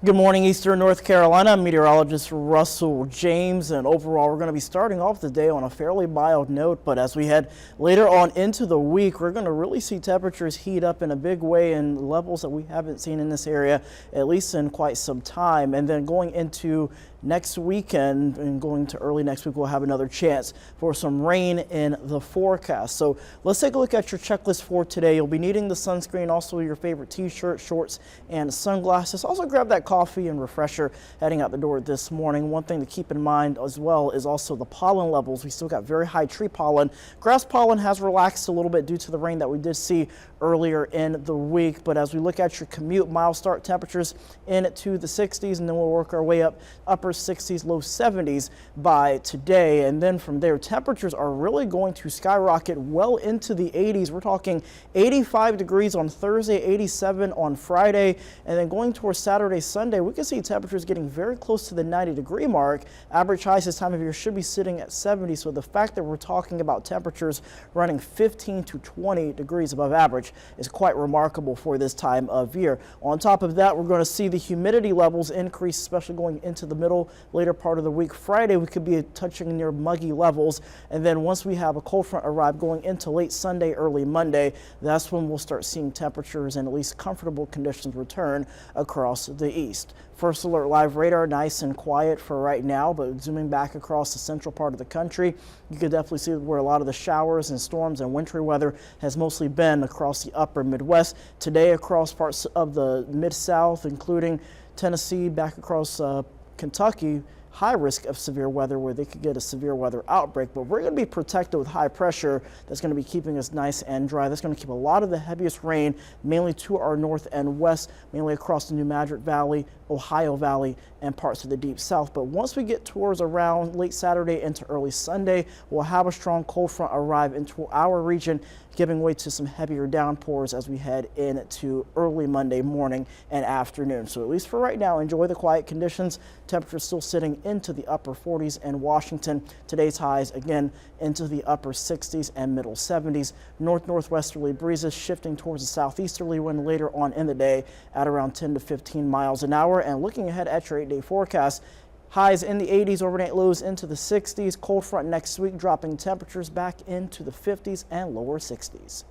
Good morning, Eastern North Carolina. I'm meteorologist Russell James, and overall we're going to be starting off the day on a fairly mild note, but as we head later on into the week, we're going to really see temperatures heat up in a big way in levels that we haven't seen in this area at least in quite some time. And then going into next weekend and going to early next week, we'll have another chance for some rain in the forecast. So let's take a look at your checklist for today. You'll be needing the sunscreen, also your favorite t-shirt, shorts, and sunglasses. Also grab that coffee and refresher heading out the door this morning. One thing to keep in mind as well is also the pollen levels. We still got very high tree pollen. Grass pollen has relaxed a little bit due to the rain that we did see earlier in the week. But as we look at your commute, mild start temperatures into the 60s, and then we'll work our way up upper 60s, low 70s by today. And then from there, temperatures are really going to skyrocket well into the 80s. We're talking 85 degrees on Thursday, 87 on Friday, and then going towards Saturday, Sunday, we can see temperatures getting very close to the 90-degree mark. Average highs this time of year should be sitting at 70. So the fact that we're talking about temperatures running 15 to 20 degrees above average is quite remarkable for this time of year. On top of that, we're going to see the humidity levels increase, especially going into the later part of the week. Friday, we could be touching near muggy levels. And then once we have a cold front arrive going into late Sunday, early Monday, that's when we'll start seeing temperatures and at least comfortable conditions return across the east. First alert live radar, nice and quiet for right now, but zooming back across the central part of the country, you can definitely see where a lot of the showers and storms and wintry weather has mostly been across the upper Midwest. Today across parts of the Mid-South, including Tennessee, back across Kentucky, high risk of severe weather where they could get a severe weather outbreak, but we're going to be protected with high pressure that's going to be keeping us nice and dry. That's going to keep a lot of the heaviest rain mainly to our north and west, mainly across the New Madrid Valley, Ohio Valley, and parts of the deep south. But once we get towards around late Saturday into early Sunday, we'll have a strong cold front arrive into our region, giving way to some heavier downpours as we head into early Monday morning and afternoon. So at least for right now, enjoy the quiet conditions. Temperatures still sitting into the upper 40s in Washington. Today's highs again into the upper 60s and middle 70s. Northwesterly breezes shifting towards the southeasterly wind later on in the day at around 10 to 15 miles an hour. And looking ahead at your 8-day forecast, highs in the 80s, overnight lows into the 60s. Cold front next week, dropping temperatures back into the 50s and lower 60s.